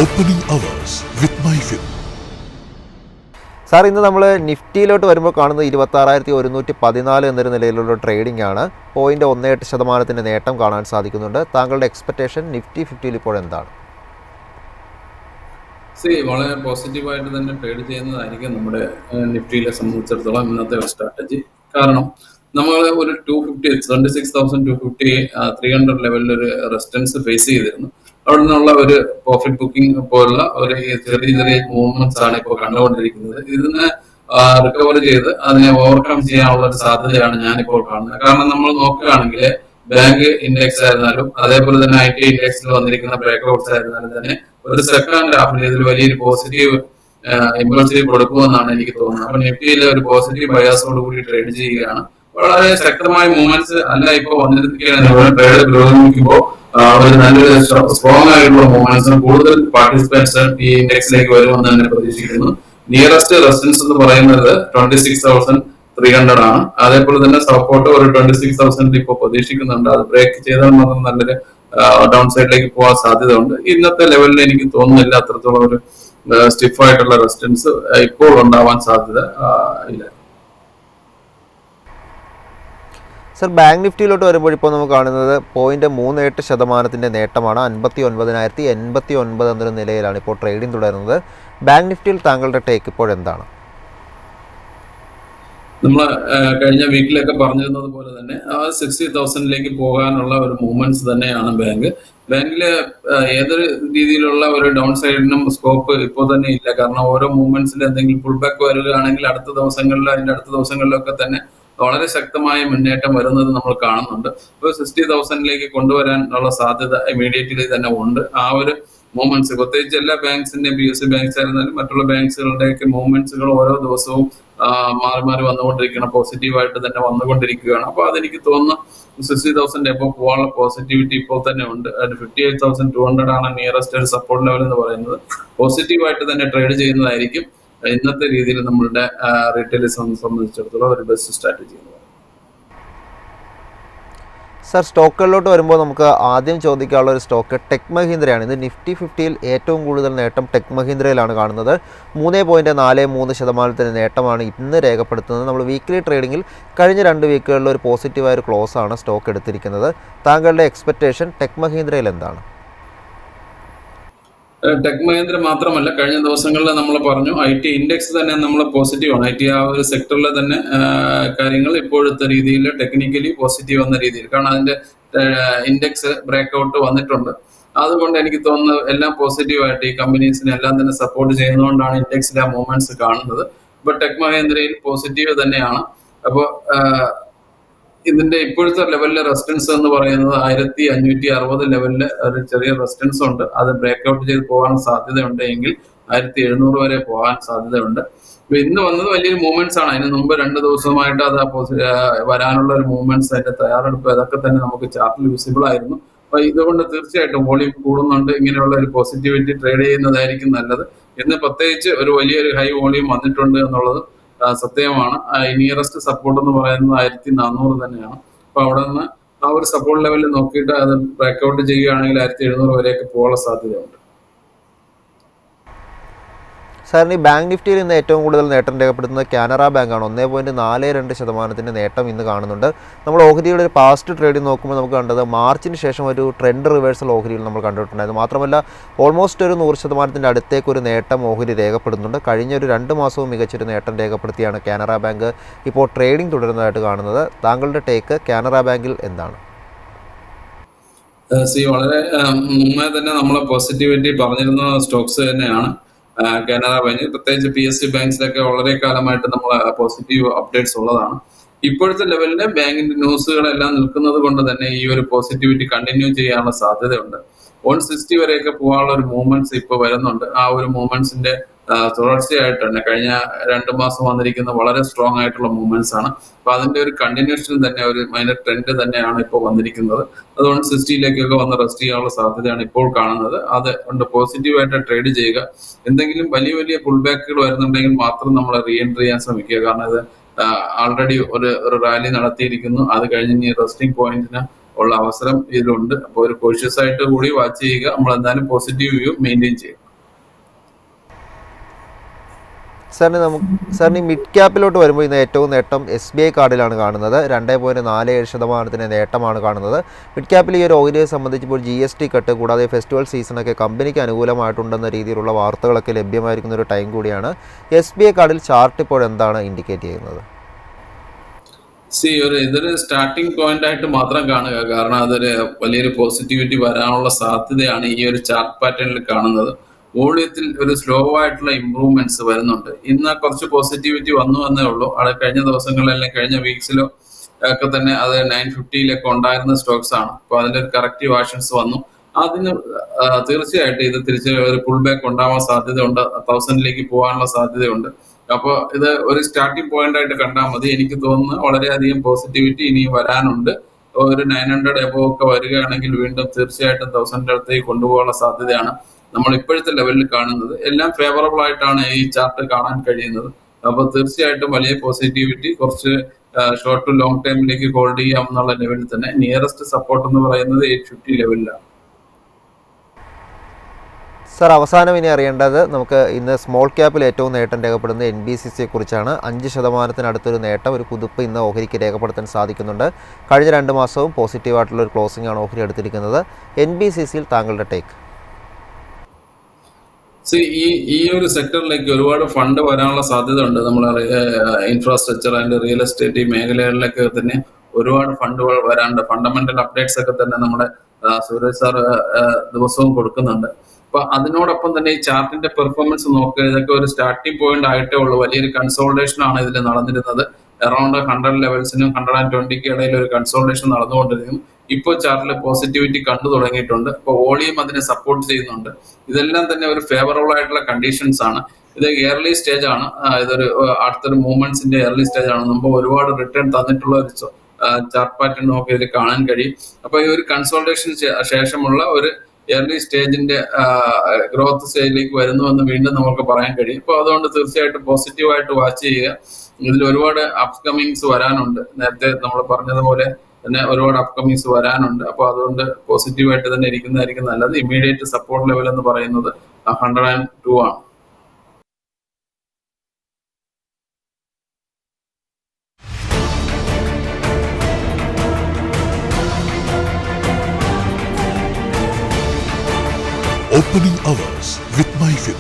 Opening hours with MyFin. Sir, ഇന്ന് നമ്മൾ നിഫ്റ്റിയിലോട്ട് വരുമ്പോൾ കാണുന്നത് 26,114 എന്നൊരു നിലയിലുള്ള ട്രേഡിംഗ് ആണ്. 0.18% നേട്ടം കാണാൻ സാധിക്കുന്നുണ്ട്. താങ്കളുടെ എക്സ്പെക്റ്റേഷൻ നിഫ്റ്റി 50 ഇപ്പോൾ എന്താണ്? വളരെ പോസിറ്റീവായിട്ട് തന്നെ ട്രേഡ് ചെയ്യുന്നതായിരിക്കും നമ്മുടെ നിഫ്റ്റിയിലെ സംബന്ധിച്ചിടത്തോളം ഇന്നത്തെ ഒരു സ്ട്രാറ്റജി. കാരണം നമ്മൾ ഒരു 26,250 300 ലെവലിൽ ഒരു റെസിസ്റ്റൻസ് ഫേസ് ചെയ്തിരുന്നു. അവിടെ നിന്നുള്ള ഒരു പ്രോഫിറ്റ് ബുക്കിംഗ് പോലുള്ള ഒരു ചെറിയ ചെറിയ മൂവ്മെന്റ്സ് ആണ് ഇപ്പോൾ കണ്ടുകൊണ്ടിരിക്കുന്നത്. ഇതിന് റിക്കവർ ചെയ്ത് അതിനെ ഓവർകം ചെയ്യാനുള്ള ഒരു സാധ്യതയാണ് ഞാനിപ്പോൾ കാണുന്നത്. കാരണം നമ്മൾ നോക്കുകയാണെങ്കിൽ ബാങ്ക് ഇൻഡെക്സ് ആയിരുന്നാലും അതേപോലെ തന്നെ IT ഇൻഡെക്സിൽ വന്നിരിക്കുന്ന ബ്രേക്ക്ഔട്ട്സ് ആയിരുന്നാലും തന്നെ ഒരു സെക്കൻഡ് ഹാഫിൽ ഇതിൽ വലിയൊരു പോസിറ്റീവ് ഇമ്പൾസീവ് കൊടുക്കുമെന്നാണ് എനിക്ക് തോന്നുന്നത്. അപ്പൊ നിഫ്റ്റിയിലെ ഒരു പോസിറ്റീവ് ബയാസോട് കൂടി ട്രേഡ് ചെയ്യുകയാണ്. വളരെ ശക്തമായ മൂവ്മെന്റ്സ് അല്ല ഇപ്പോൾ വന്നിരിക്കുകയാണ്. ട്രേഡ് പുരോഗമിക്കുമ്പോൾ ഒരു നല്ലൊരു സ്ട്രോങ് ആയിട്ടുള്ള മൂവ്മെന്റ്സും കൂടുതൽ പാർട്ടിസിപ്പൻസ് ഈ ഇൻഡെക്സിലേക്ക് വരുമെന്ന് തന്നെ പ്രതീക്ഷിക്കുന്നു. നിയറസ്റ്റ് റെസിസ്റ്റൻസ് എന്ന് പറയുന്നത് 26,300 ആണ്. അതേപോലെ തന്നെ സപ്പോർട്ട് ഒരു 26,000 ഇപ്പോൾ പ്രതീക്ഷിക്കുന്നുണ്ട്. അത് ബ്രേക്ക് ചെയ്താൽ മാത്രം നല്ലൊരു ഡൗൺ സൈഡിലേക്ക് പോകാൻ സാധ്യതയുണ്ട്. ഇന്നത്തെ ലെവലിൽ എനിക്ക് തോന്നുന്നില്ല അത്രത്തോളം ഒരു സ്റ്റിഫ് ആയിട്ടുള്ള റെസിസ്റ്റൻസ് ഇപ്പോൾ ഉണ്ടാവാൻ സാധ്യത ഇല്ല. സർ, ബാങ്ക് നിഫ്റ്റിയിലോട്ട് വരുമ്പോൾ ഇപ്പോൾ നമുക്ക് കാണുന്നത് 0.38% നേട്ടമാണ്. 59,089 എന്നൊരു നിലയിലാണ് ഇപ്പോൾ ട്രേഡിംഗ് തുടരുന്നത്. ബാങ്ക് നിഫ്റ്റിയിൽ താങ്കളുടെ ടേക്ക് ഇപ്പോൾ എന്താണ്? നമ്മൾ കഴിഞ്ഞ വീക്കിലൊക്കെ പറഞ്ഞിരുന്നത് പോലെ തന്നെ 60,000 പോകാനുള്ള ഒരു മൂവ്മെന്റ്സ് തന്നെയാണ് ബാങ്കില് ഏതൊരു രീതിയിലുള്ള ഒരു ഡൗൺ സൈഡിനും സ്കോപ്പ് ഇപ്പോൾ തന്നെ ഇല്ല. കാരണം ഓരോ മൂവ്മെന്റ്സിൽ എന്തെങ്കിലും പുൾ ബാക്ക് വരികയാണെങ്കിൽ അടുത്ത ദിവസങ്ങളിലൊക്കെ തന്നെ വളരെ ശക്തമായ മുന്നേറ്റം വരുന്നത് നമ്മൾ കാണുന്നുണ്ട്. ഇപ്പോൾ 60,000 കൊണ്ടുവരാനുള്ള സാധ്യത ഇമീഡിയറ്റ്ലി തന്നെ ഉണ്ട്. ആ ഒരു മൂവ്മെന്റ്സ് പ്രത്യേകിച്ച് എല്ലാ ബാങ്ക്സിന്റെയും PSU ബാങ്ക്സ് ആയിരുന്നാലും മറ്റുള്ള ബാങ്ക്സുകളുടെയൊക്കെ മൂവ്മെന്റ്സുകൾ ഓരോ ദിവസവും മാറി മാറി വന്നുകൊണ്ടിരിക്കണം, പോസിറ്റീവായിട്ട് തന്നെ വന്നുകൊണ്ടിരിക്കുകയാണ്. അപ്പൊ അതെനിക്ക് തോന്നുന്നു 60,000 എബോ പോകാനുള്ള പോസിറ്റിവിറ്റി ഇപ്പോൾ തന്നെ ഉണ്ട്. 58,200 ആണ് നിയറസ്റ്റ് ഒരു സപ്പോർട്ട് ലെവൽ എന്ന് പറയുന്നത്. പോസിറ്റീവായിട്ട് തന്നെ ട്രേഡ് ചെയ്യുന്നതായിരിക്കും ഇന്നത്തെ രീതിയിൽ നമ്മളുടെ റീറ്റെയിലിസം സംബന്ധിച്ചിടത്തോളം ഒരു ബെസ്റ്റ് സ്ട്രാറ്റജി എന്ന് പറയുന്നത്. സർ, സ്റ്റോക്കുകളിലോട്ട് വരുമ്പോൾ നമുക്ക് ആദ്യം ചോദിക്കാനുള്ള ഒരു സ്റ്റോക്ക് ടെക് മഹീന്ദ്രയാണ്. ഇത് നിഫ്റ്റി 50 ഏറ്റവും കൂടുതൽ നേട്ടം ടെക് മഹീന്ദ്രയിലാണ് കാണുന്നത്. 3.43% നേട്ടമാണ് ഇന്ന് രേഖപ്പെടുത്തുന്നത്. നമ്മൾ വീക്ക്ലി ട്രേഡിങ്ങിൽ കഴിഞ്ഞ 2 വീക്കുകളിൽ ഒരു പോസിറ്റീവായ ഒരു ക്ലോസ് ആണ് സ്റ്റോക്ക് എടുത്തിരിക്കുന്നത്. താങ്കളുടെ എക്സ്പെക്റ്റേഷൻ ടെക് മഹീന്ദ്രയിൽ എന്താണ്? ടെക് മഹീന്ദ്ര മാത്രമല്ല, കഴിഞ്ഞ ദിവസങ്ങളിൽ നമ്മൾ പറഞ്ഞു IT ഇൻഡെക്സ് തന്നെ നമ്മൾ പോസിറ്റീവ് ആണ്. IT ആ ഒരു സെക്ടറിലെ തന്നെ കാര്യങ്ങൾ ഇപ്പോഴത്തെ രീതിയിൽ ടെക്നിക്കലി പോസിറ്റീവ് എന്ന രീതിയിൽ, കാരണം അതിന്റെ ഇൻഡെക്സ് ബ്രേക്ക്ഔട്ട് വന്നിട്ടുണ്ട്. അതുകൊണ്ട് എനിക്ക് തോന്നുന്നത് എല്ലാം പോസിറ്റീവായിട്ട് ഈ കമ്പനീസിനെ എല്ലാം തന്നെ സപ്പോർട്ട് ചെയ്യുന്നതുകൊണ്ടാണ് ഇൻഡെക്സിലെ ആ മൂവ്മെന്റ്സ് കാണുന്നത്. ഇപ്പൊ ടെക് മഹീന്ദ്രയിൽ പോസിറ്റീവ് തന്നെയാണ്. അപ്പോൾ ഇതിന്റെ ഇപ്പോഴത്തെ ലെവലിലെ റെസിസ്റ്റൻസ് എന്ന് പറയുന്നത് 1,560 ലെവലില് ഒരു ചെറിയ റെസിസ്റ്റൻസ് ഉണ്ട്. അത് ബ്രേക്ക്ഔട്ട് ചെയ്ത് പോകാൻ സാധ്യതയുണ്ട് എങ്കിൽ 1,700 വരെ പോകാൻ സാധ്യതയുണ്ട്. അപ്പൊ ഇന്ന് വന്നത് വലിയൊരു മൂവ്മെന്റ്സ് ആണ്. അതിന് മുമ്പ് 2 ദിവസമായിട്ട് അത് വരാനുള്ള ഒരു മൂവ്മെന്റ്സ്, അതിന്റെ തയ്യാറെടുപ്പ് അതൊക്കെ തന്നെ നമുക്ക് ചാർട്ടിൽ വിസിബിൾ ആയിരുന്നു. അപ്പൊ ഇതുകൊണ്ട് തീർച്ചയായിട്ടും വോളിയം കൂടുന്നുണ്ട്. ഇങ്ങനെയുള്ള ഒരു പോസിറ്റിവിറ്റി ട്രേഡ് ചെയ്യുന്നതായിരിക്കും നല്ലത്. ഇന്ന് പ്രത്യേകിച്ച് ഒരു വലിയൊരു ഹൈ വോളിയം വന്നിട്ടുണ്ട് എന്നുള്ളത് സത്യമാണ്. നിയറസ്റ്റ് സപ്പോർട്ട് എന്ന് പറയുന്നത് 1,400 തന്നെയാണ്. അപ്പൊ അവിടെ നിന്ന് ആ ഒരു സപ്പോർട്ട് ലെവലിൽ നോക്കിയിട്ട് അത് ബ്രേക്ക്ഔട്ട് ചെയ്യുകയാണെങ്കിൽ 1,700 വരെയൊക്കെ പോകാനുള്ള സാധ്യതയുണ്ട്. സാറിന് ഈ ബാങ്ക് നിഫ്റ്റിയിൽ ഇന്ന് ഏറ്റവും കൂടുതൽ നേട്ടം രേഖപ്പെടുത്തുന്നത് കാനറ ബാങ്കാണ്. 1.42% നേട്ടം ഇന്ന് കാണുന്നുണ്ട്. നമ്മൾ ഓഹരിയുടെ ഒരു പാസ്റ്റ് ട്രേഡിംഗ് നോക്കുമ്പോൾ നമുക്ക് കണ്ടത് മാർച്ചിന് ശേഷം ഒരു ട്രെൻഡ് റിവേഴ്സൽ ഓഹരിയിൽ നമ്മൾ കണ്ടിട്ടുണ്ടായിരുന്നു. മാത്രമല്ല ഓൾമോസ്റ്റ് ഒരു 100% അടുത്തേക്ക് ഒരു നേട്ടം ഓഹരി രേഖപ്പെടുന്നുണ്ട്. കഴിഞ്ഞ ഒരു 2 മാസവും മികച്ചൊരു നേട്ടം രേഖപ്പെടുത്തിയാണ് കാനറ ബാങ്ക് ഇപ്പോൾ ട്രേഡിംഗ് തുടരുന്നതായിട്ട് കാണുന്നത്. താങ്കളുടെ ടേക്ക് കാനറ ബാങ്കിൽ എന്താണ്? വളരെ മുമ്പേ തന്നെ നമ്മളെ പോസിറ്റിവിറ്റി പറഞ്ഞിരുന്ന സ്റ്റോക്സ് തന്നെയാണ് കാനറ ബാങ്ക്. പ്രത്യേകിച്ച് PSU ബാങ്ക്സിലൊക്കെ വളരെ കാലമായിട്ട് നമ്മൾ പോസിറ്റീവ് അപ്ഡേറ്റ്സ് ഉള്ളതാണ്. ഇപ്പോഴത്തെ ലെവലില് ബാങ്കിന്റെ ന്യൂസുകളെല്ലാം നിൽക്കുന്നത് കൊണ്ട് തന്നെ ഈ ഒരു പോസിറ്റിവിറ്റി കണ്ടിന്യൂ ചെയ്യാനുള്ള സാധ്യതയുണ്ട്. 160 വരെയൊക്കെ പോകാനുള്ള ഒരു മൂവ്മെന്റ്സ് ഇപ്പൊ വരുന്നുണ്ട്. ആ ഒരു മൂവ്മെന്റ്സിന്റെ തുടർച്ചയായിട്ട് തന്നെ കഴിഞ്ഞ 2 മാസം വന്നിരിക്കുന്ന വളരെ സ്ട്രോങ് ആയിട്ടുള്ള മൂവ്മെന്റ്സ് ആണ്. അപ്പൊ അതിന്റെ ഒരു കണ്ടിന്യൂഷൻ തന്നെ ഒരു മൈനർ ട്രെൻഡ് തന്നെയാണ് ഇപ്പോൾ വന്നിരിക്കുന്നത്. അത് 160 വന്ന് റെസ്റ്റ് ചെയ്യാനുള്ള സാധ്യതയാണ് ഇപ്പോൾ കാണുന്നത്. അത് കൊണ്ട് പോസിറ്റീവായിട്ട് ട്രേഡ് ചെയ്യുക. എന്തെങ്കിലും വലിയ വലിയ പുൾ ബാക്കുകൾ വരുന്നുണ്ടെങ്കിൽ മാത്രം നമ്മൾ റീ എൻട്രി ചെയ്യാൻ ശ്രമിക്കുക. കാരണം ഇത് ആൾറെഡി ഒരു റാലി നടത്തിയിരിക്കുന്നു. അത് കഴിഞ്ഞ് റെസ്റ്റിംഗ് പോയിന്റിന് ഉള്ള അവസരം ഇതിലുണ്ട്. അപ്പോൾ ഒരു കോഷ്യസ് ആയിട്ട് കൂടി വാച്ച് ചെയ്യുക. നമ്മൾ എന്തായാലും പോസിറ്റീവ് വ്യൂ മെയിൻറ്റെയിൻ ചെയ്യുക. സാറിന് മിഡ് ക്യാപ്പിലോട്ട് വരുമ്പോൾ ഇന്ന് ഏറ്റവും നേട്ടം SBI കാർഡിലാണ് കാണുന്നത്. 2.47% നേട്ടമാണ് കാണുന്നത്. മിഡ് ക്യാപ്പിൽ ഈ ഒരു ഓഹരിയെ സംബന്ധിച്ചിപ്പോൾ GST കട്ട് കൂടാതെ ഫെസ്റ്റിവൽ സീസണൊക്കെ കമ്പനിക്ക് അനുകൂലമായിട്ടുണ്ടെന്ന രീതിയിലുള്ള വാർത്തകളൊക്കെ ലഭ്യമായിരിക്കുന്ന ഒരു ടൈം കൂടിയാണ്. SBI കാർഡിൽ ചാർട്ട് ഇപ്പോൾ എന്താണ് ഇൻഡിക്കേറ്റ് ചെയ്യുന്നത്? ഇതൊരു സ്റ്റാർട്ടിംഗ് പോയിന്റ് ആയിട്ട് മാത്രം കാണുക. കാരണം അതൊരു വലിയൊരു പോസിറ്റിവിറ്റി വരാനുള്ള സാധ്യതയാണ് ഈ ഒരു ചാർട്ട് പാറ്റേണിൽ കാണുന്നത്. വോളിയത്തിൽ ഒരു സ്ലോ ആയിട്ടുള്ള ഇംപ്രൂവ്മെന്റ്സ് വരുന്നുണ്ട്. ഇന്ന് കുറച്ച് പോസിറ്റിവിറ്റി വന്നു എന്നേ ഉള്ളൂ. അവിടെ കഴിഞ്ഞ ദിവസങ്ങളിലോ അല്ലെങ്കിൽ കഴിഞ്ഞ വീക്സിലോ ഒക്കെ തന്നെ അത് 950 ഉണ്ടായിരുന്ന സ്റ്റോക്സ് ആണ്. അപ്പൊ അതിലൊരു കറക്റ്റീവ് ആക്ഷൻസ് വന്നു. അതിന് തീർച്ചയായിട്ടും ഇത് തിരിച്ച് ഒരു പുൾ ബാക്ക് ഉണ്ടാവാൻ സാധ്യതയുണ്ട്. 1000 പോകാനുള്ള സാധ്യതയുണ്ട്. അപ്പോൾ ഇത് ഒരു സ്റ്റാർട്ടിംഗ് പോയിന്റ് ആയിട്ട് കണ്ടാൽ മതി. എനിക്ക് തോന്നുന്നു വളരെയധികം പോസിറ്റിവിറ്റി ഇനിയും വരാനുണ്ട്. ഒരു 900 എബോ ഒക്കെ വരികയാണെങ്കിൽ വീണ്ടും തീർച്ചയായിട്ടും 1000 അടുത്തേക്ക് കൊണ്ടുപോകാനുള്ള സാധ്യതയാണ് നമ്മൾ ഇപ്പോഴത്തെ ലെവലിൽ കാണുന്നത്. എല്ലാം ഫേവറബിൾ ആയിട്ടാണ് ഈ ചാർട്ട് കാണാൻ കഴിയുന്നത്. അപ്പോൾ തീർച്ചയായിട്ടും വലിയ പോസിറ്റിവിറ്റി കുറച്ച് ഷോർട്ട് ടു ലോങ് ടൈമിലേക്ക് ഹോൾഡ് ചെയ്യാം എന്നുള്ള ലെവലിൽ തന്നെ. നിയറസ്റ്റ് സപ്പോർട്ട് എന്ന് പറയുന്നത് 850 ലെവലിലാണ്. സാർ, അവസാനം ഇനി അറിയേണ്ടത് നമുക്ക് ഇന്ന് സ്മോൾ ക്യാപ്പിൽ ഏറ്റവും നേട്ടം രേഖപ്പെടുന്നത് NBCCയെ കുറിച്ചാണ്. 5% നേട്ടം, ഒരു കുതിപ്പ് ഇന്ന് ഓഹരിക്ക് രേഖപ്പെടുത്താൻ സാധിക്കുന്നുണ്ട്. കഴിഞ്ഞ 2 മാസവും പോസിറ്റീവായിട്ടുള്ള ഒരു ക്ലോസിംഗ് ആണ് ഓഹരി എടുത്തിരിക്കുന്നത്. NBCCയിൽ താങ്കളുടെ ടേക്ക്? ഈ ഒരു സെക്ടറിലേക്ക് ഒരുപാട് ഫണ്ട് വരാനുള്ള സാധ്യത ഉണ്ട്. നമ്മൾ ഇൻഫ്രാസ്ട്രക്ചർ ആൻഡ് റിയൽ എസ്റ്റേറ്റ് ഈ മേഖലകളിലൊക്കെ തന്നെ ഒരുപാട് ഫണ്ടുകൾ വരാനുണ്ട്. ഫണ്ടമെന്റൽ അപ്ഡേറ്റ്സ് ഒക്കെ തന്നെ നമ്മുടെ സൂരജ് സാർ ദിവസവും കൊടുക്കുന്നുണ്ട്. അപ്പൊ അതിനോടൊപ്പം തന്നെ ഈ ചാർട്ടിന്റെ പെർഫോമൻസ് നോക്കുക. ഇതൊക്കെ ഒരു സ്റ്റാർട്ടിംഗ് പോയിന്റ് ആയിട്ടേ ഉള്ളൂ. വലിയൊരു കൺസോൾട്ടേഷൻ ആണ് ഇതിൽ നടന്നിരുന്നത്. അറൌണ്ട് 100 ലെവൽസിനും 120 ഇടയിൽ ഒരു കൺസോൾട്ടേഷൻ നടന്നുകൊണ്ടിരിക്കുന്നു. ഇപ്പോൾ ചാർട്ടിൽ പോസിറ്റിവിറ്റി കണ്ടു തുടങ്ങിയിട്ടുണ്ട്. ഇപ്പോൾ വോളിയം അതിനെ സപ്പോർട്ട് ചെയ്യുന്നുണ്ട്. ഇതെല്ലാം തന്നെ ഒരു ഫേവറബിൾ ആയിട്ടുള്ള കണ്ടീഷൻസ് ആണ്. ഇത് ഏർലി സ്റ്റേജ് ആണ്. ഇതൊരു അടുത്തൊരു മൂവ്മെന്റ്സിന്റെ ഏർലി സ്റ്റേജ് ആണ്. മുമ്പ് ഒരുപാട് റിട്ടേൺ തന്നിട്ടുള്ള ഒരു ചാർട്ട് പാറ്റേൺ നമുക്ക് ഇതിൽ കാണാൻ കഴിയും. അപ്പൊ ഈ ഒരു കൺസോൾട്ടേഷൻ ശേഷമുള്ള ഒരു ഏർലി സ്റ്റേജിന്റെ ഗ്രോത്ത് സ്റ്റേജിലേക്ക് വരുന്നു എന്ന് വീണ്ടും നമുക്ക് പറയാൻ കഴിയും. അപ്പൊ അതുകൊണ്ട് തീർച്ചയായിട്ടും പോസിറ്റീവായിട്ട് വാച്ച് ചെയ്യുക. ഇതിൽ ഒരുപാട് അപ്കമിങ്സ് വരാനുണ്ട്. നേരത്തെ നമ്മൾ പറഞ്ഞതുപോലെ തന്നെ ഒരുപാട് അപ്കമിങ്സ് വരാനുണ്ട്. അപ്പൊ അതുകൊണ്ട് പോസിറ്റീവായിട്ട് തന്നെ ഇരിക്കുന്നതായിരിക്കും നല്ലത്. ഇമ്മീഡിയറ്റ് സപ്പോർട്ട് ലെവൽ എന്ന് പറയുന്നത് 102 ആണ്. Opening hours with MyFin.